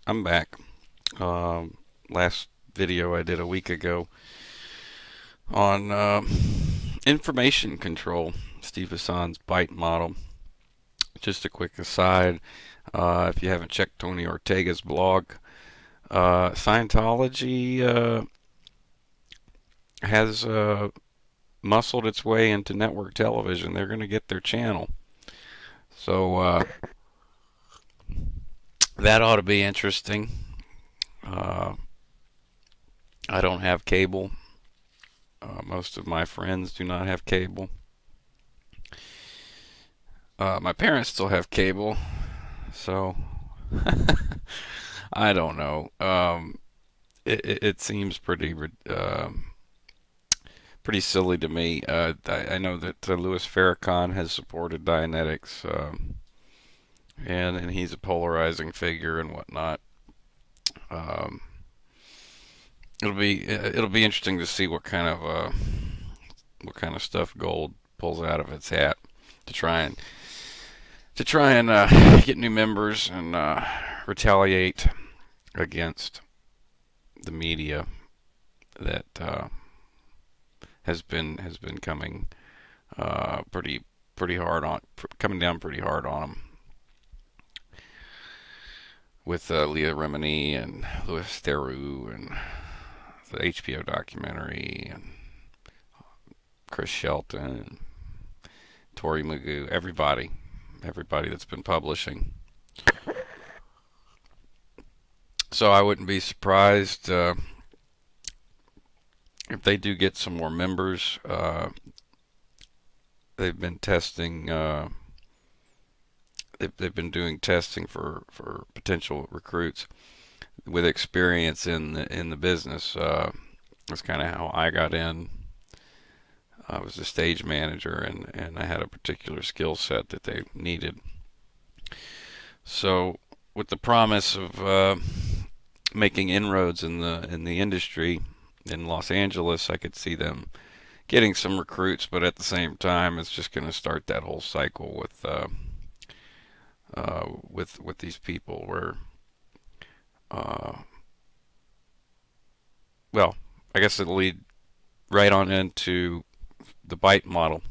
I'm back. Last video I did a week ago on information control, Steve Hassan's BITE model. Just a quick aside, if you haven't checked Tony Ortega's blog, Scientology has muscled its way into network television. They're going to get their channel. So that ought to be interesting. Uh, I don't have cable. Most of my friends do not have cable. My parents still have cable, so I don't know. It seems pretty silly to me. I know that Louis Farrakhan has supported Dianetics, and he's a polarizing figure and whatnot. Um, it'll be interesting to see what kind of stuff Gold pulls out of its hat to try and get new members and retaliate against the media that has been pretty hard on coming down pretty hard on them with Leah Remini and Louis Theroux and the HBO documentary and Chris Shelton and Tori Magoo, everybody that's been publishing. So I wouldn't be surprised if they do get some more members. They've been testing. They've been doing testing for potential recruits with experience in the business. That's kind of how I got in. I was a stage manager, and I had a particular skill set that they needed. So, with the promise of making inroads in the industry in Los Angeles, I could see them getting some recruits, but at the same time, it's just going to start that whole cycle with these people where, uh, well, I guess it'll lead right on into the bite model.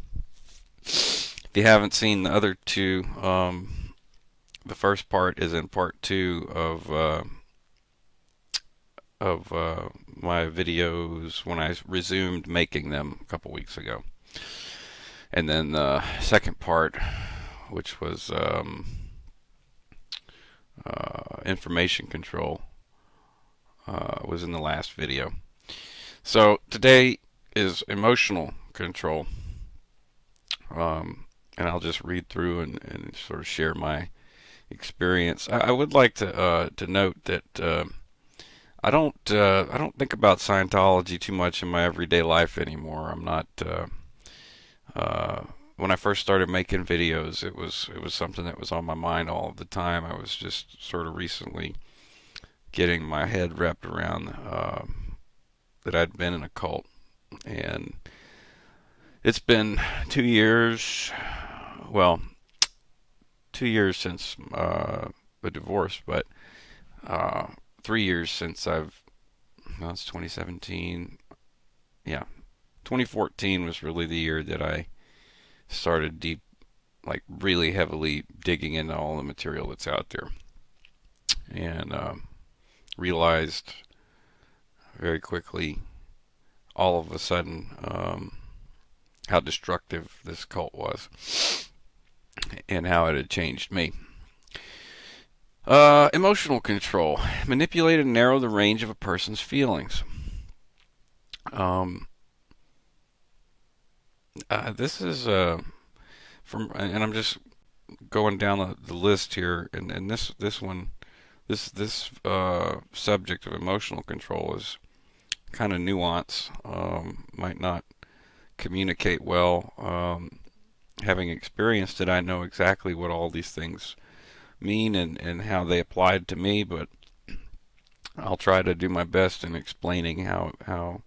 If you haven't seen the other two, the first part is in part two of my videos when I resumed making them a couple weeks ago, and then the second part, which was information control, was in the last video. So today is emotional control, and I'll just read through and sort of share my experience. I would like to note that I don't think about Scientology too much in my everyday life anymore. I'm not. When I first started making videos, it was something that was on my mind all of the time. I was just sort of recently getting my head wrapped around that I'd been in a cult, and it's been 2 years. Well, 2 years since the divorce, but 3 years since well, it's 2017. Yeah, 2014 was really the year that I started like really heavily digging into all the material that's out there, and realized very quickly, all of a sudden, how destructive this cult was and how it had changed me. Emotional control. Manipulate and narrow the range of a person's feelings. Um, this is and I'm just going down the list here, and this one, this subject of emotional control is kind of nuanced. Might not communicate well. Having experienced it, I know exactly what all these things mean and how they applied to me, but I'll try to do my best in explaining how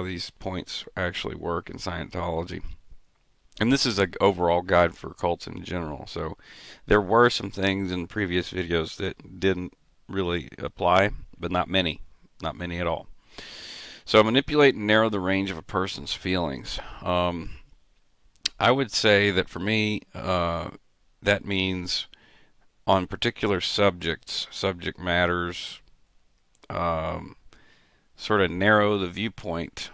these points actually work in Scientology. and this is an overall guide for cults in general. So there were some things in previous videos that didn't really apply, but not many at all. So manipulate and narrow the range of a person's feelings. I would say that for me, that means on particular subjects, subject matters, um, sort of narrow the viewpoint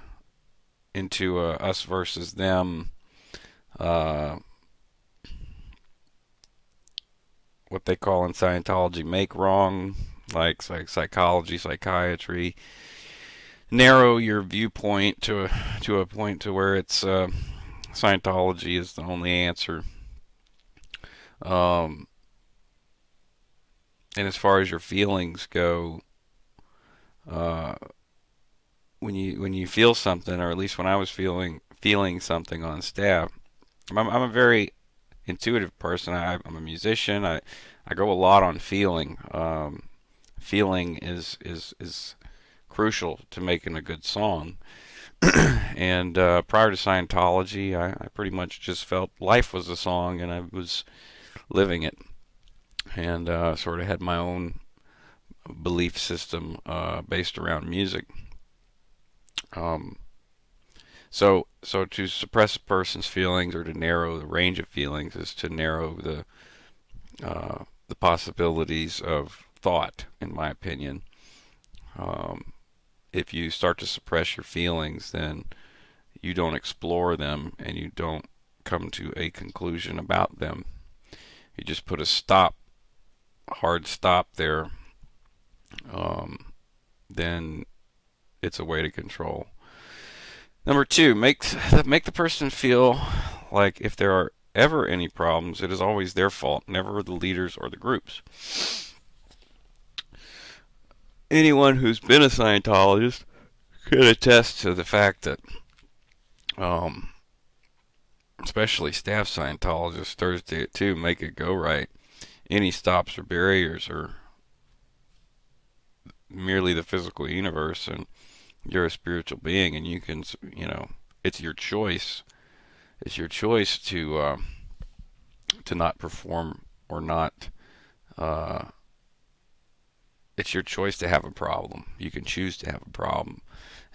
into us versus them. Uh, what they call in Scientology make wrong, like psychology, psychiatry. Narrow your viewpoint to a point to where it's Scientology is the only answer. Um, and as far as your feelings go, uh, when you feel something, or at least when I was feeling something on staff, I'm a very intuitive person. I'm a musician. I go a lot on feeling. Feeling is crucial to making a good song. And prior to Scientology, I pretty much just felt life was a song, and I was living it, and sort of had my own belief system based around music. Um, so to suppress a person's feelings or to narrow the range of feelings is to narrow the possibilities of thought, in my opinion. Um, if you start to suppress your feelings, then you don't explore them and you don't come to a conclusion about them. You just put a hard stop there, um, then it's a way to control. Number two, make the person feel like if there are ever any problems, it is always their fault, never the leaders or the groups. Anyone who's been a Scientologist can attest to the fact that, um, especially staff Scientologists, Thursday at 2, make it go right. Any stops or barriers are merely the physical universe, and you're a spiritual being, and you can, it's your choice. It's your choice to not perform or not. Uh, it's your choice to have a problem. You can choose to have a problem,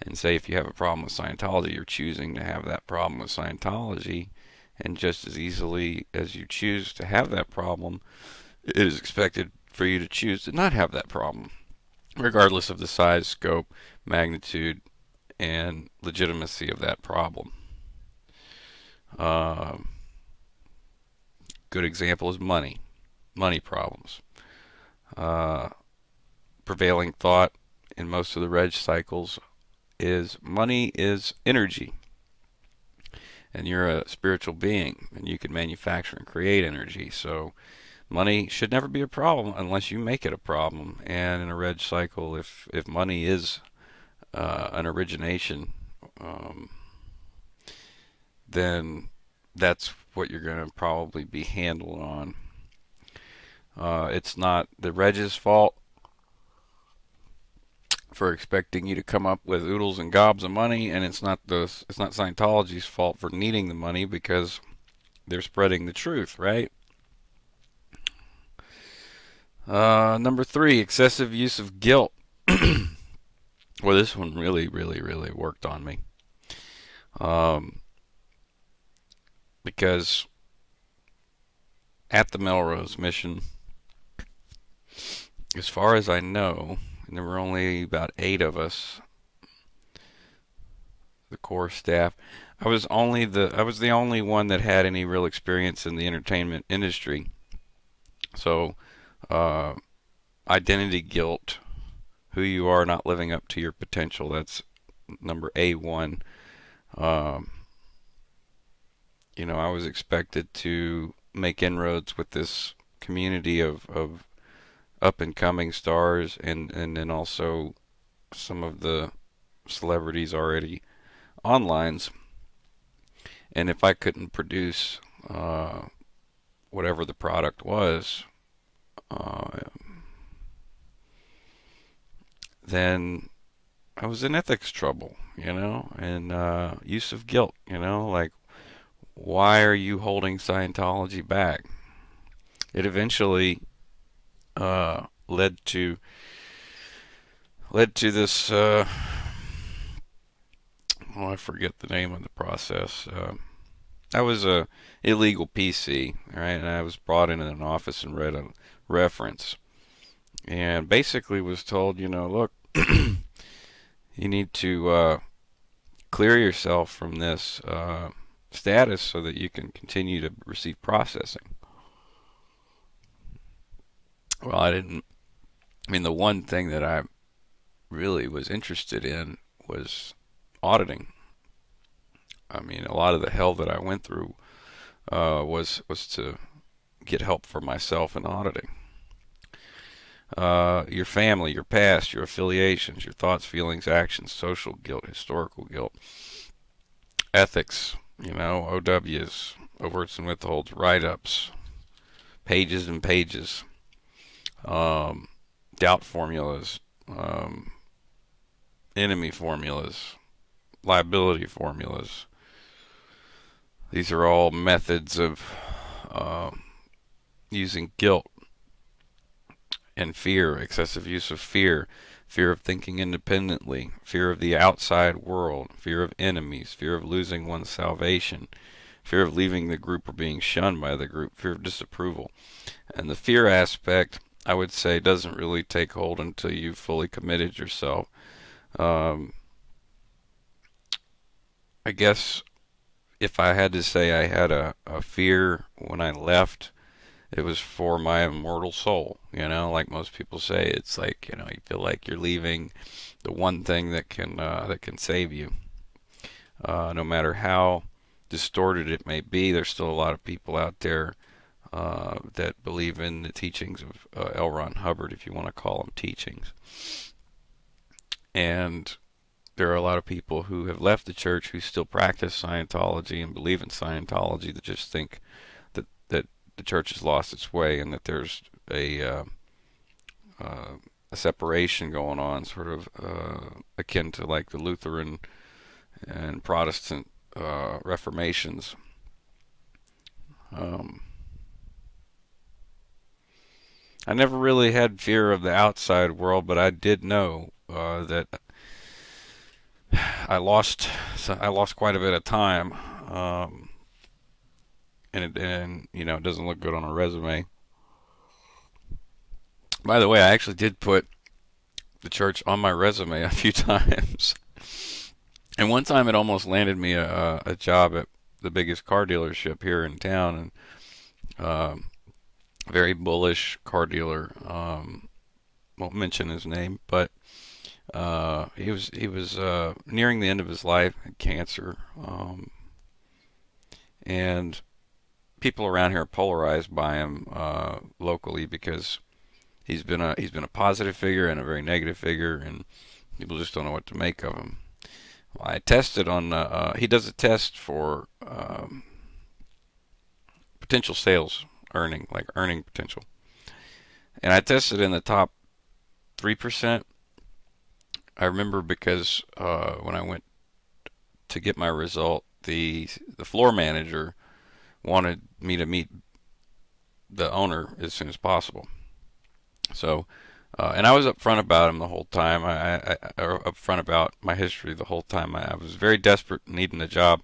and say if you have a problem with Scientology, you're choosing to have that problem with Scientology, and just as easily as you choose to have that problem, it is expected for you to choose to not have that problem, regardless of the size, scope, magnitude, and legitimacy of that problem. Uh, good example is money problems. Uh, Prevailing thought in most of the reg cycles is money is energy, and you're a spiritual being, and you can manufacture and create energy. So money should never be a problem unless you make it a problem. And in a reg cycle, if money is an origination, um, then that's what you're going to probably be handled on. It's not the reg's fault for expecting you to come up with oodles and gobs of money, and it's not Scientology's fault for needing the money because they're spreading the truth, right? Number three, excessive use of guilt. Well, this one really, really, really worked on me. Because at the Melrose mission, as far as I know, and there were only about 8 of us, the core staff. I was the only one that had any real experience in the entertainment industry. So, uh, identity guilt, who you are not living up to your potential. That's number A1. Um, I was expected to make inroads with this community of up and coming stars, and then also some of the celebrities already online. And if I couldn't produce whatever the product was, uh, then I was in ethics trouble, and use of guilt, like why are you holding Scientology back? It eventually led to this. I forget the name of the process. I was a illegal PC, right? And I was brought into an office and read a reference, and basically was told, look, you need to clear yourself from this status so that you can continue to receive processing. Well, the one thing that I really was interested in was auditing. A lot of the hell that I went through was to get help for myself in auditing. Your family, your past, your affiliations, your thoughts, feelings, actions, social guilt, historical guilt, ethics, OWs, overts and withholds, write-ups, pages and pages, doubt formulas, enemy formulas, liability formulas. These are all methods of using guilt and fear, excessive use of fear, fear of thinking independently, fear of the outside world, fear of enemies, fear of losing one's salvation, fear of leaving the group or being shunned by the group, fear of disapproval. And the fear aspect, I would say, doesn't really take hold until you've fully committed yourself. I guess if I had to say I had a fear when I left, it was for my immortal soul. Like most people say, it's like, you feel like you're leaving the one thing that can save you. No matter how distorted it may be, there's still a lot of people out there that believe in the teachings of L. Ron Hubbard, if you want to call them teachings. And there are a lot of people who have left the church who still practice Scientology and believe in Scientology that just think that the church has lost its way and that there's a separation going on, sort of akin to like the Lutheran and Protestant reformations. I never really had fear of the outside world, but I did know that I lost quite a bit of time, and it doesn't look good on a resume. By the way, I actually did put the church on my resume a few times, and one time it almost landed me a job at the biggest car dealership here in town, and very bullish car dealer. Won't mention his name, but he was nearing the end of his life, had cancer, and people around here are polarized by him locally because he's been a positive figure and a very negative figure, and people just don't know what to make of him. Well, I tested on. He does a test for potential sales earning potential, and I tested in the top 3%. I remember because when I went to get my result, the floor manager wanted me to meet the owner as soon as possible. So, and I was upfront about him the whole time. I upfront about my history the whole time. I was very desperate, needing a job,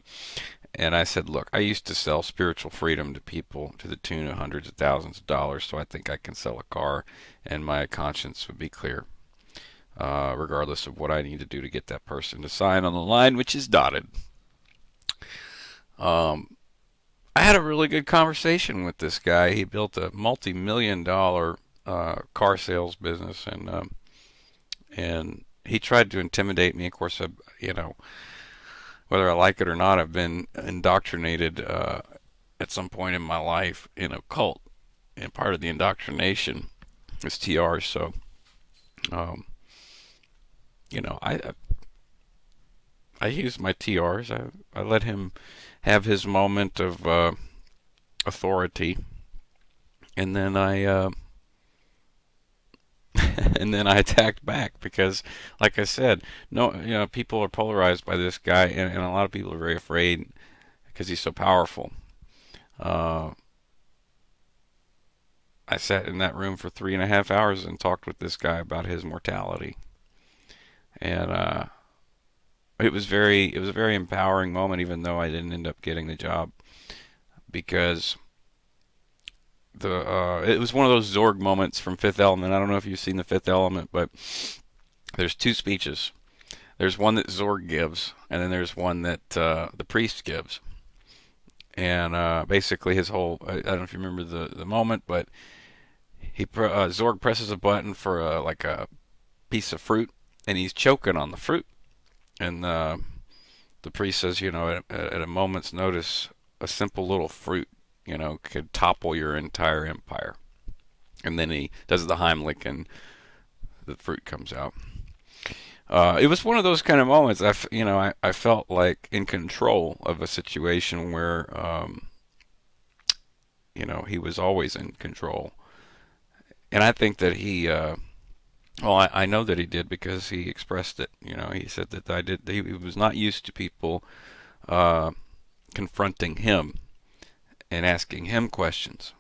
and I said, "Look, I used to sell spiritual freedom to people to the tune of hundreds of thousands of dollars, so I think I can sell a car, and my conscience would be clear." Regardless of what I need to do to get that person to sign on the line, which is dotted. I had a really good conversation with this guy. He built a multi-million-dollar car sales business, and he tried to intimidate me. Of course, whether I like it or not, I've been indoctrinated at some point in my life in a cult, and part of the indoctrination is TRs. So, I used my TRs. I let him have his moment of authority, and then I and then I attacked back because, like I said, no, people are polarized by this guy, and a lot of people are very afraid because he's so powerful. Uh, I sat in that room for 3.5 hours and talked with this guy about his mortality, and it was a very empowering moment, even though I didn't end up getting the job, because it was one of those Zorg moments from Fifth Element. I don't know if you've seen the Fifth Element, but there's two speeches. There's one that Zorg gives, and then there's one that the priest gives. And basically, his whole I don't know if you remember the moment, but Zorg presses a button for like a piece of fruit, and he's choking on the fruit. And the priest says, you know, at a moment's notice, a simple little fruit, you know, could topple your entire empire. And then he does the Heimlich, and the fruit comes out. It was one of those kind of moments. I felt like in control of a situation where, he was always in control. And I think that I know that he did because he expressed it. You know, he said that he was not used to people uh, confronting him and asking him questions.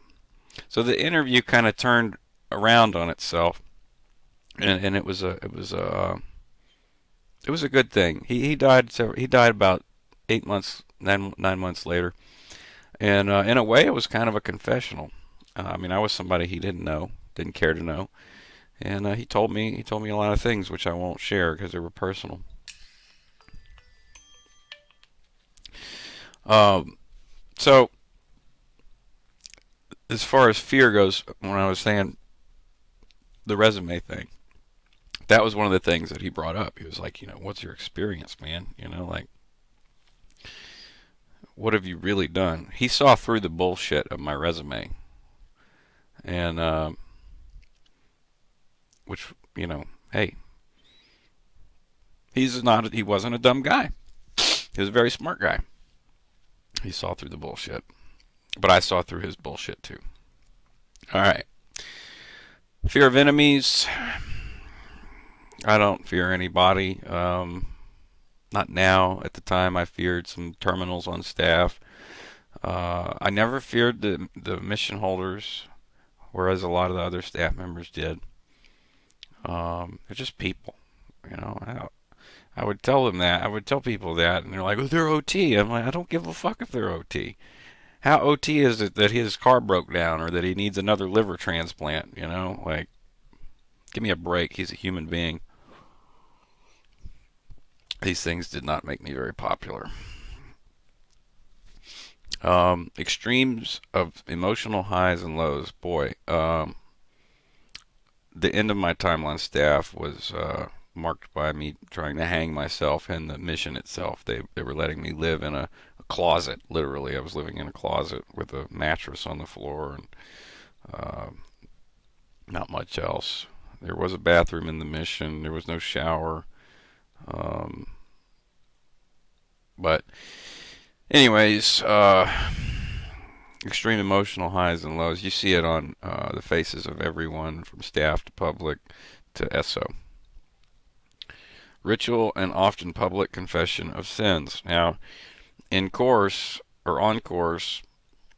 So the interview kind of turned around on itself, and it was a good thing. He died about 8 months, 9 months later, and in a way, it was kind of a confessional. I mean, I was somebody he didn't care to know, and he told me a lot of things which I won't share because they were personal. So as far as fear goes, when I was saying the resume thing, that was one of the things that he brought up. He was like, what's your experience, man? Like, what have you really done? He saw through the bullshit of my resume, and which, hey, he wasn't a dumb guy. He was a very smart guy. He saw through the bullshit, but I saw through his bullshit too. All right. Fear of enemies. I don't fear anybody. Not now. At the time, I feared some terminals on staff. I never feared the mission holders, whereas a lot of the other staff members did. They're just people, I would tell them that. I would tell people that, and they're like, "Oh, they're OT." I'm like, I don't give a fuck if they're OT. How OT is it that his car broke down or that he needs another liver transplant? Like, give me a break. He's a human being. These things did not make me very popular. Extremes of emotional highs and lows. Boy, the end of my time on staff was marked by me trying to hang myself and the mission itself. They were letting me live in a closet, literally. I was living in a closet with a mattress on the floor and not much else. There was a bathroom in the mission. There was no shower. But anyways, extreme emotional highs and lows. You see it on the faces of everyone from staff to public to SO. Ritual and often public confession of sins. Now, in course or on course,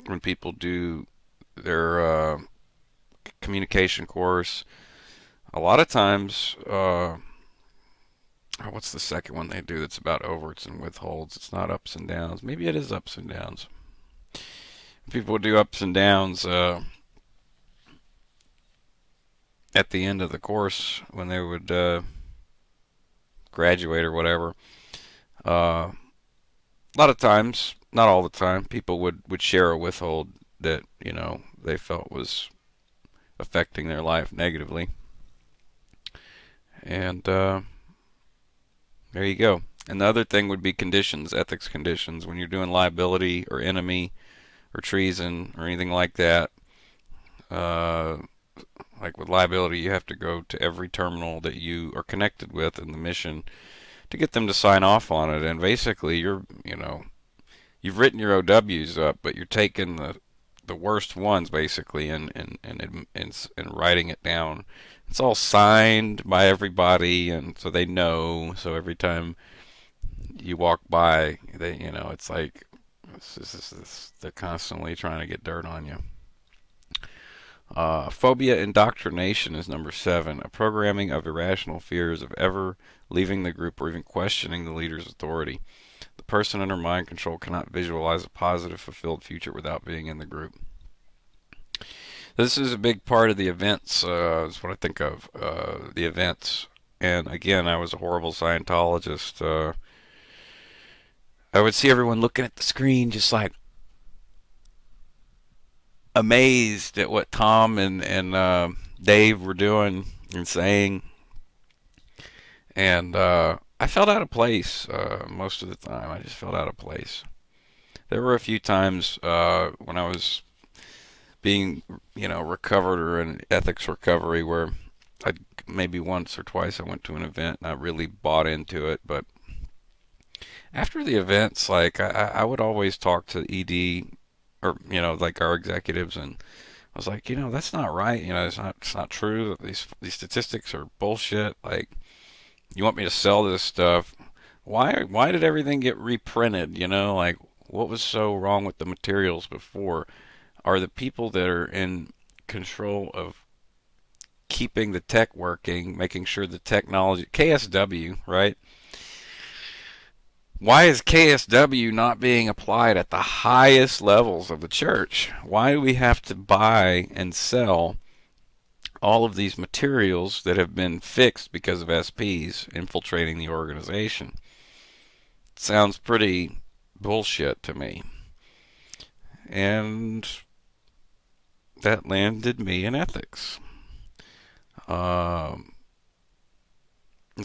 when people do their communication course, a lot of times, what's the second one they do that's about overts and withholds? It's not ups and downs. Maybe it is ups and downs. People do ups and downs at the end of the course when they would graduate or whatever. A lot of times, not all the time, people would share a withhold that they felt was affecting their life negatively, and there you go. And the other thing would be conditions, ethics conditions. When you're doing liability or enemy or treason or anything like that, like with liability, you have to go to every terminal that you are connected with in the mission to get them to sign off on it. And basically, you've written your OWs up, but you're taking the worst ones basically and writing it down. It's all signed by everybody, and so they know. So every time you walk by, it's like They're constantly trying to get dirt on you. Phobia indoctrination is number 7. A programming of irrational fears of ever leaving the group or even questioning the leader's authority. The person under mind control cannot visualize a positive, fulfilled future without being in the group. This is a big part of the events, is what I think of, the events. And again, I was a horrible Scientologist. I would see everyone looking at the screen just like amazed at what Tom and Dave were doing and saying. And I felt out of place most of the time. I just felt out of place. There were a few times when I was being, recovered or in ethics recovery where maybe once or twice I went to an event and I really bought into it. But after the events, like I would always talk to ED or like our executives, and I was like, that's not right. It's not true. These statistics are bullshit. Like, you want me to sell this stuff? Why did everything get reprinted? Like, what was so wrong with the materials before? Are the people that are in control of keeping the tech working, making sure the technology, KSW, right? Why is KSW not being applied at the highest levels of the church? Why do we have to buy and sell all of these materials that have been fixed because of SPs infiltrating the organization? It sounds pretty bullshit to me. And that landed me in ethics. As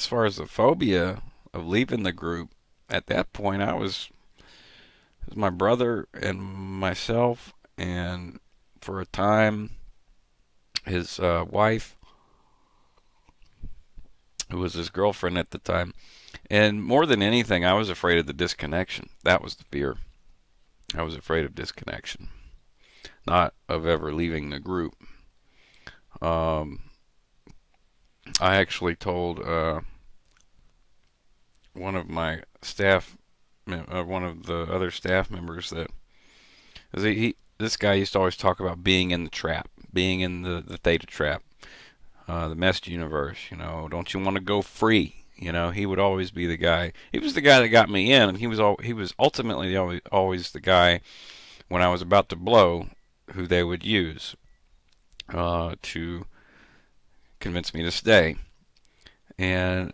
far as the phobia of leaving the group, at that point it was my brother and myself, and for a time his wife, who was his girlfriend at the time. And more than anything, I was afraid of the disconnection. That was the fear. I was afraid of disconnection, not of ever leaving the group. I actually told one of my staff, one of the other staff members, that this guy used to always talk about being in the trap, being in the Theta trap, the messed universe. Don't you want to go free? He would always be the guy. He was the guy that got me in, and he was ultimately always the guy when I was about to blow, who they would use to convince me to stay. And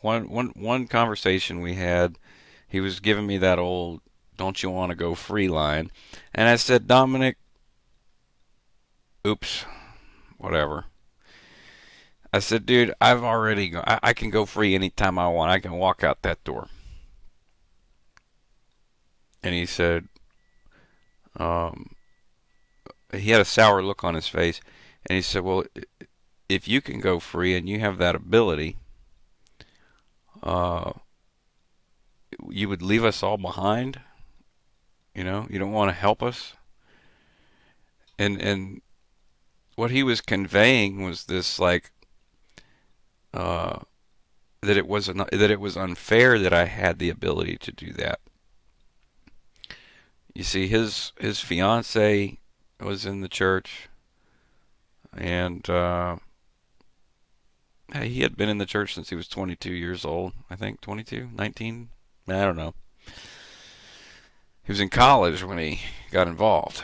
one conversation we had, he was giving me that old "don't you want to go free" line, and I said, Dominic, oops, whatever. I said, dude, I can go free anytime I want. I can walk out that door. And he said, he had a sour look on his face, and he said, well, if you can go free and you have that ability, you would leave us all behind. You don't want to help us. And what he was conveying was this, like, that it was unfair that I had the ability to do that. You see, his fiance was in the church, and he had been in the church since he was 22 years old. I think 22, 19. I don't know. He was in college when he got involved.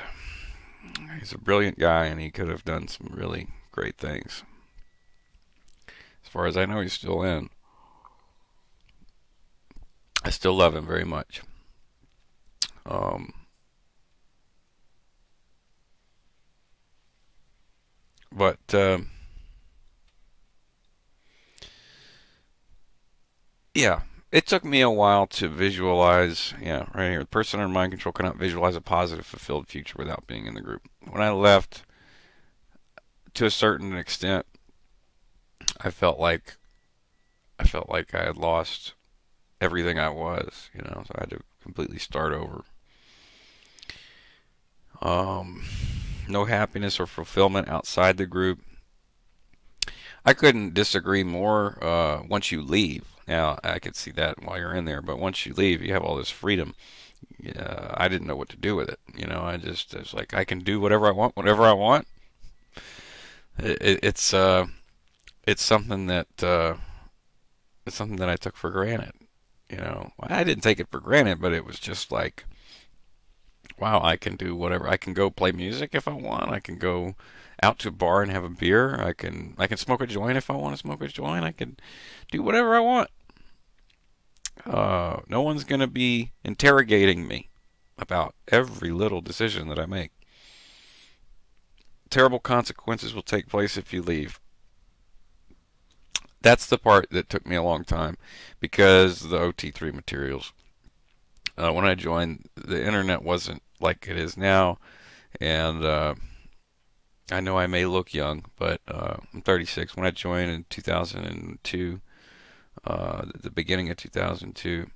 He's a brilliant guy, and he could have done some really great things. As far as I know, he's still in. I still love him very much. But yeah, it took me a while to visualize. Yeah, right here. The person under mind control cannot visualize a positive, fulfilled future without being in the group. When I left, to a certain extent, I felt like I had lost everything I was. So I had to completely start over. No happiness or fulfillment outside the group. I couldn't disagree more. Once you leave, now I could see that while you're in there, but once you leave, you have all this freedom. I didn't know what to do with it. It's like I can do whatever I want, whatever I want. It's it's something that it's something that I took for granted. I didn't take it for granted, but it was just like, wow, I can do whatever. I can go play music if I want. I can go out to a bar and have a beer. I can smoke a joint if I want to smoke a joint. I can do whatever I want. No one's gonna be interrogating me about every little decision that I make. Terrible consequences will take place if you leave. That's the part that took me a long time because the OT3 materials. When I joined, the internet wasn't like it is now, and I know I may look young, but I'm 36. When I joined in 2002, the beginning of 2002,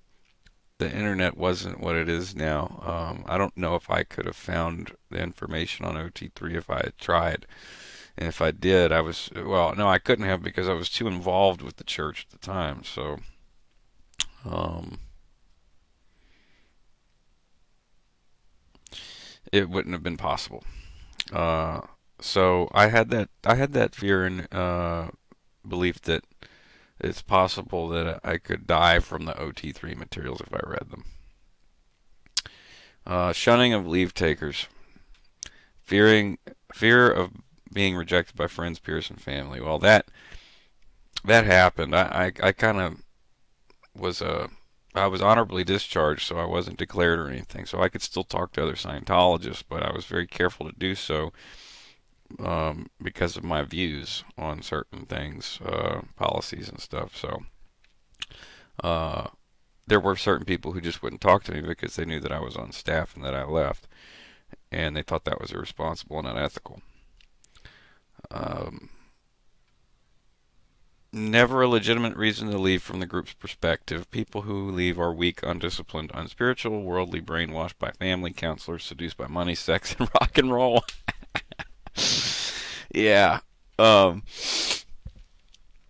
the internet wasn't what it is now. I don't know if I could have found the information on OT3 if I had tried. And if I did, well, no, I couldn't have because I was too involved with the church at the time. So, um, it wouldn't have been possible. Uh, so I had that fear and belief that it's possible that I could die from the OT3 materials if I read them. Shunning of leave takers, fear of being rejected by friends, peers, and family. Well, that happened. I kind of was I was honorably discharged, so I wasn't declared or anything. So I could still talk to other Scientologists, but I was very careful to do so because of my views on certain things, policies and stuff. So uh, there were certain people who just wouldn't talk to me because they knew that I was on staff and that I left, and they thought that was irresponsible and unethical. Um, Never a legitimate reason to leave from the group's perspective. People who leave are weak, undisciplined, unspiritual, worldly, brainwashed by family, counselors, seduced by money, sex, and rock and roll. Yeah. Um,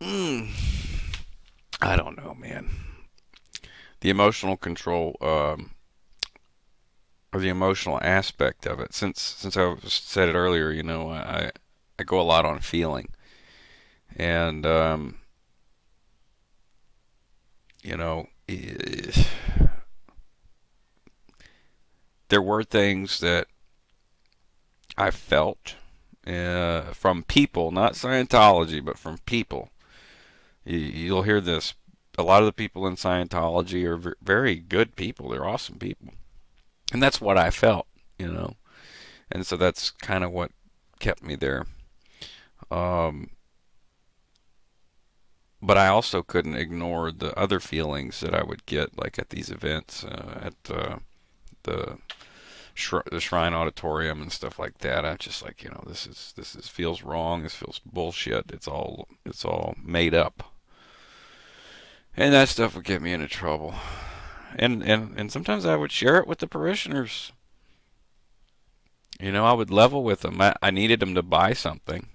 mm, I don't know, man. The emotional control, or the emotional aspect of it. Since I said it earlier, I go a lot on feeling, and you know, there were things that I felt from people, not Scientology, but from people. You'll hear this. A lot of the people in Scientology are very good people. They're awesome people, and that's what I felt, you know. And so that's kind of what kept me there. Um, but I also couldn't ignore the other feelings that I would get, like at these events, at the the Shrine Auditorium and stuff like that. I just like, this is feels wrong. This feels bullshit. It's all made up, and that stuff would get me into trouble. And sometimes I would share it with the parishioners. I would level with them. I needed them to buy something.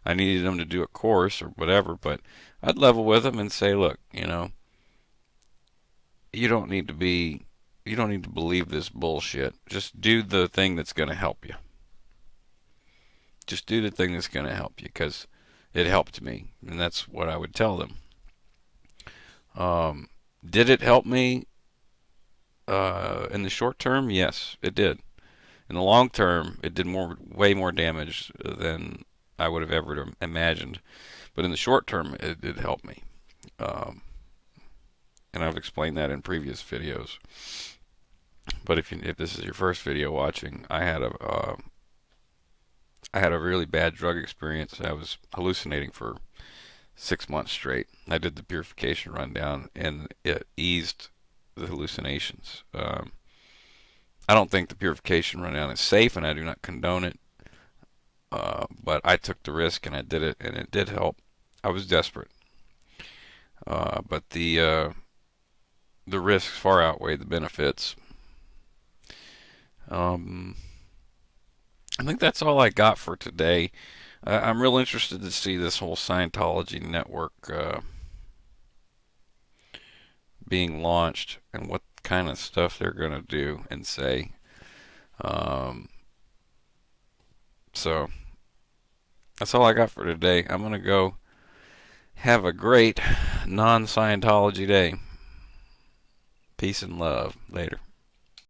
I needed them to do a course or whatever, but I'd level with them and say, look, you don't need to be, you don't need to believe this bullshit. Just do the thing that's going to help you. Just do the thing that's going to help you because it helped me, and that's what I would tell them. Did it help me in the short term? Yes, it did. In the long term, it did way more damage than I would have ever imagined. But in the short term, it did help me. Um, and I've explained that in previous videos. But if this is your first video watching, I had a really bad drug experience. I was hallucinating for 6 months straight. I did the purification rundown, and it eased the hallucinations. I don't think the purification rundown is safe, and I do not condone it. But I took the risk, and I did it, and it did help. I was desperate, but the risks far outweighed the benefits. Um, I think that's all I got for today. I'm real interested to see this whole Scientology network being launched and what kind of stuff they're going to do and say. Um, so that's all I got for today. I'm going to go have a great non-Scientology day. Peace and love. Later.